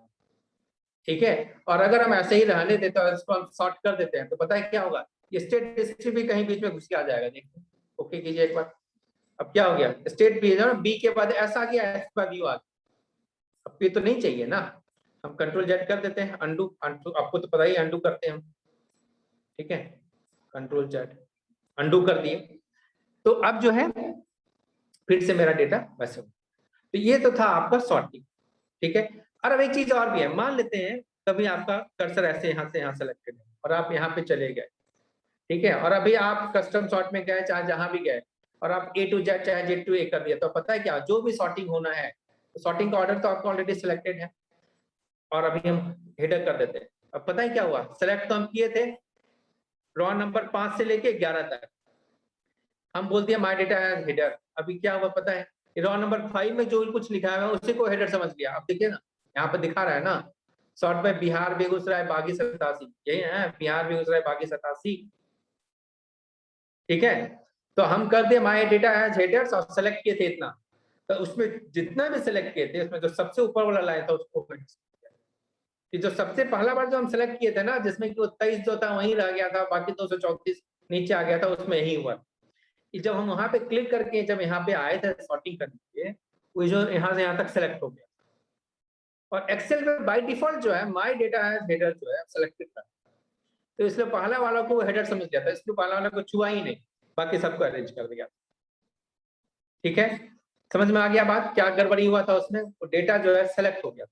ठीक है। और अगर हम ऐसे ही रहने देते हैं, इसको हम सॉर्ट कर देते हैं, तो पता है क्या होगा, ये स्टेट डिस्ट्रिक्ट भी कहीं बीच में घुस के आ जाएगा, देखिए, ओके कीजिए एक बार। अब क्या हो गया, स्टेट भी है, बी के बाद एस आ गया, एस के बाद यू आ गया, अब ये तो नहीं चाहिए ना, हम कंट्रोल जेड कर देते हैं, अंडू, आपको तो पता ही अंडू करते हैं हम, ठीक है, कंट्रोल जेड अंडू कर दिए। तो अब जो है फिर से मेरा डेटा वैसे हो, तो ये तो था आपका सॉर्टिंग, ठीक है। और अब एक चीज और भी है, मान लेते हैं कभी आपका कर्सर ऐसे यहाँ से यहाँ सेलेक्टेड है और आप यहाँ पे चले गए, ठीक है, और अभी आप कस्टम सॉर्ट में गए चाहे जहां भी गए, और आप ए टू जेड चाहे जेड टू ए कर दिया, तो पता है क्या, जो भी सॉर्टिंग होना है, तो सॉर्टिंग का ऑर्डर तो आपका ऑलरेडी सिलेक्टेड है, और अभी हम हेडर कर देते हैं। अब पता है क्या हुआ, सेलेक्ट तो हम किए थे रॉ नंबर 5 से लेके 11 तक, हम बोल दिया माय डेटा हैज हेडर, अभी क्या हुआ पता है, रॉ नंबर 5 में जो कुछ लिखा है उसी को हेडर समझ लिया। अब देखिए ना यहाँ पे दिखा रहा है ना, शॉर्ट में बिहार बेगूसराय बागी 87, यही है बिहार बेगूसराय बागी 87, ठीक है। तो हम कर दिए माय डेटा हैज हेडर्स और सेलेक्ट किए थे इतना, तो उसमें जितना भी सेलेक्ट किए थे उसमें जो सबसे ऊपर वाला लाइन था उसको कि जो सबसे पहला बार जो हम सेलेक्ट किए थे ना, जिसमें कि 23 जो था वहीं रह गया था, बाकी 234 नीचे आ गया था, उसमें यही हुआ कि जब हम वहां पे क्लिक करके जब यहाँ पे आए थे सॉर्टिंग करने के लिए, वो जो यहाँ से यहाँ तक सेलेक्ट हो गया। और एक्सेल में बाय डिफॉल्ट जो है माय डेटा हैज हेडर जो है सेलेक्टेड था, तो इसलिए पहला वाला को वो हेडर समझ गया था, इसलिए पहला वाला को छुआ ही नहीं, बाकी सबको अरेंज कर दिया, ठीक है। समझ में आ गया बात, क्या गड़बड़ी हुआ था उसमें, वो डेटा जो है सेलेक्ट हो गया,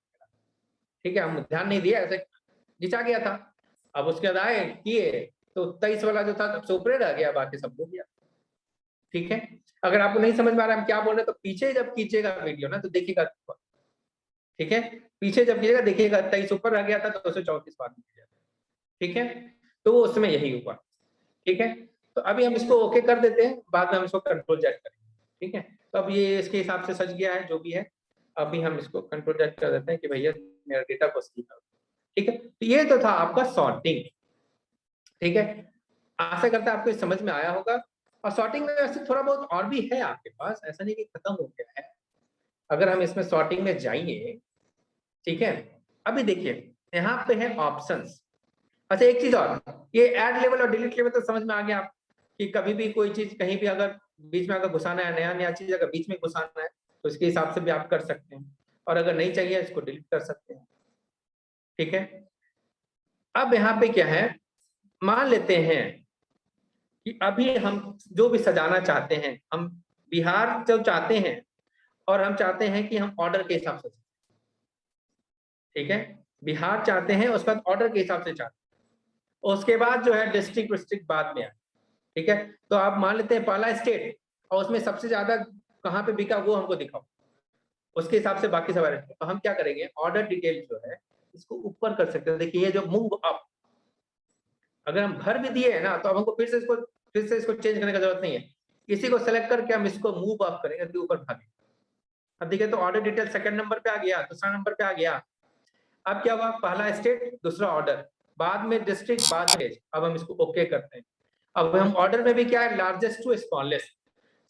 ठीक है, हम ध्यान नहीं दिया, ऐसे घिंचा गया था। अब उसके बाद आए किए तो 23 वाला जो था सबसे ऊपर रह गया, बाकी सब हो गया, ठीक है। अगर आपको नहीं समझ में आ रहा है हम क्या बोल रहे हैं, तो पीछे जब खींचेगा वीडियो ना तो देखिएगा, ठीक है, पीछे जब कीजिएगा देखिएगा 23 ऊपर रह गया था तो 234 बाद में किया, ठीक है, तो वो उसमें यही हुआ, ठीक है। तो अभी हम इसको ओके कर देते हैं, बाद में हम इसको कंट्रोल जेड करेंगे, ठीक है। तो अब ये इसके हिसाब से सज गया है जो भी है, अभी हम इसको कंट्रोल जेड कर देते हैं कि भैया मेरा डेटा को सही करो, ठीक है। तो ये तो था आपका सॉर्टिंग, ठीक है, आशा करता है आपको समझ में आया होगा। और सॉर्टिंग में वैसे थोड़ा बहुत और भी है आपके पास, ऐसा नहीं कि खत्म हो गया है, अगर हम इसमें सॉर्टिंग में जाइए, ठीक है। अभी देखिए यहाँ पे है ऑप्शंस, अच्छा एक चीज और, ये ऐड लेवल और डिलीट लेवल तो समझ में आ गया आप, कि कभी भी कोई चीज कहीं भी अगर बीच में अगर घुसाना है, नया नया चीज अगर बीच में घुसाना है तो इसके हिसाब से भी आप कर सकते हैं, और अगर नहीं चाहिए इसको डिलीट कर सकते हैं, ठीक है। अब यहाँ पे क्या है, मान लेते हैं कि अभी हम जो भी सजाना चाहते हैं, हम बिहार जो चाहते हैं, और हम चाहते हैं कि हम ऑर्डर के हिसाब से, ठीक है, बिहार चाहते हैं उसके बाद ऑर्डर के हिसाब से चाहते हैं, उसके बाद जो है डिस्ट्रिक्ट डिस्ट्रिक्ट बाद में है, ठीक है। तो आप मान लेते हैं पहला स्टेट और उसमें सबसे ज्यादा कहाँ पे बिका वो हमको दिखाओ, उसके हिसाब से बाकी सब, तो हम क्या करेंगे ऑर्डर डिटेल जो है इसको ऊपर कर सकते हैं। देखिए ये जो मूव अप, अगर हम भर भी दिए है ना तो अब हमको फिर से इसको चेंज करने का जरूरत नहीं है। इसी को सेलेक्ट करके हम इसको मूव अप करेंगे तो ऊपर भागे। अब देखिए तो ऑर्डर डिटेल सेकंड नंबर पे आ गया, दूसरा नंबर पे आ गया। अब क्या हुआ, पहला स्टेट, दूसरा ऑर्डर, बाद में डिस्ट्रिक्ट, बाद में। अब हम इसको ओके करते हैं। अब हम ऑर्डर में भी क्या है, लार्जेस्ट टू स्मॉलेस्ट,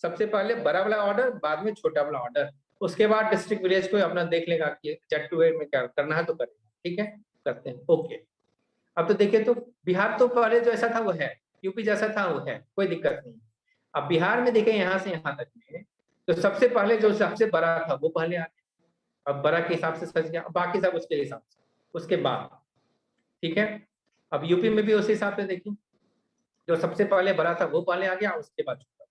सबसे पहले बड़ा वाला ऑर्डर, बाद में छोटा वाला ऑर्डर, उसके बाद डिस्ट्रिक्ट विलेज को अपना देख लेगा कि जेट टू वेट में क्या करना है तो करेगा। ठीक है, करते हैं ओके। अब तो देखिए तो बिहार तो पहले जो ऐसा था वो है, यूपी जैसा था वो है, कोई दिक्कत नहीं। अब बिहार में देखें यहाँ से यहाँ तक में, तो सबसे पहले जो सबसे बड़ा था वो पहले आ गया। अब बड़ा के हिसाब से सज गया, बाकी सब उसके हिसाब से उसके बाद। ठीक है, अब यूपी में भी उसी हिसाब से देखिए, जो सबसे पहले बड़ा था वो पहले आ गया, उसके बाद छोटा।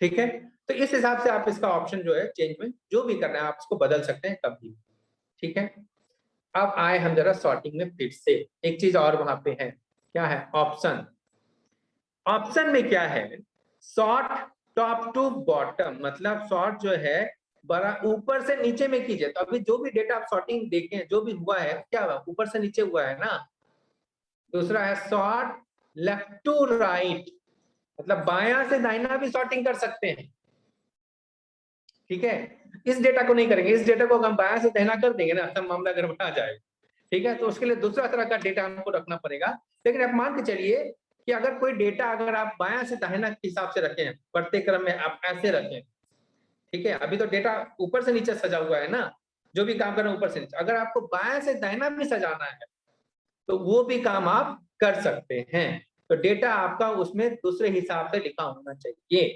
ठीक है, तो इस हिसाब से आप इसका ऑप्शन जो है चेंज में जो भी करना है आप इसको बदल सकते हैं कभी। ठीक है, अब आए हम जरा सॉर्टिंग में फिर से। एक चीज और वहां पे है, क्या है, ऑप्शन। ऑप्शन में क्या है, सॉर्ट टॉप टू बॉटम, मतलब सॉर्ट जो है बड़ा ऊपर से नीचे में कीजिए। तो अभी जो भी डेटा आप सॉर्टिंग देखें जो भी हुआ है, क्या हुआ, ऊपर से नीचे हुआ है ना। दूसरा है सॉर्ट लेफ्ट टू राइट, मतलब बायां से दाहिना भी सॉर्टिंग कर सकते हैं। ठीक है, इस डेटा को नहीं करेंगे, इस डेटा को हम बायां से दाहिना कर देंगे ना तब मामला गड़बड़ा जाएगा। ठीक है, तो उसके लिए दूसरा तरह का डेटा हमको रखना पड़ेगा। लेकिन आप मान के चलिए कि अगर कोई डेटा अगर आप बायां से दाहिना के हिसाब से रखें, बढ़ते क्रम में आप ऐसे रखें। ठीक है, अभी तो डेटा ऊपर से नीचे सजा हुआ है ना, जो भी काम कर रहे हैं ऊपर से नीचे। अगर आपको बायां से दाहिना भी सजाना है तो वो भी काम आप कर सकते हैं। तो डेटा आपका उसमें दूसरे हिसाब से लिखा होना चाहिए।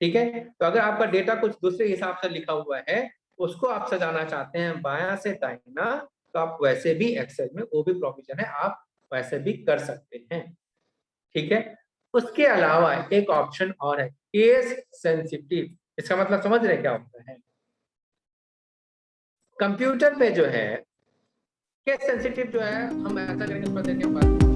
ठीक है, तो अगर आपका डेटा कुछ दूसरे हिसाब से लिखा हुआ है, उसको आप सजाना चाहते हैं बायां से दाहिना, तो आप वैसे भी एक्सेल में वो भी प्रोविजन है, आप वैसे भी कर सकते हैं। ठीक है, उसके अलावा एक ऑप्शन और है, केस सेंसिटिव। इसका मतलब समझ रहे क्या होता है, कंप्यूटर पे जो है केस सेंसिटिव जो है, हम ऐसा करेंगे, थोड़ा देर के बाद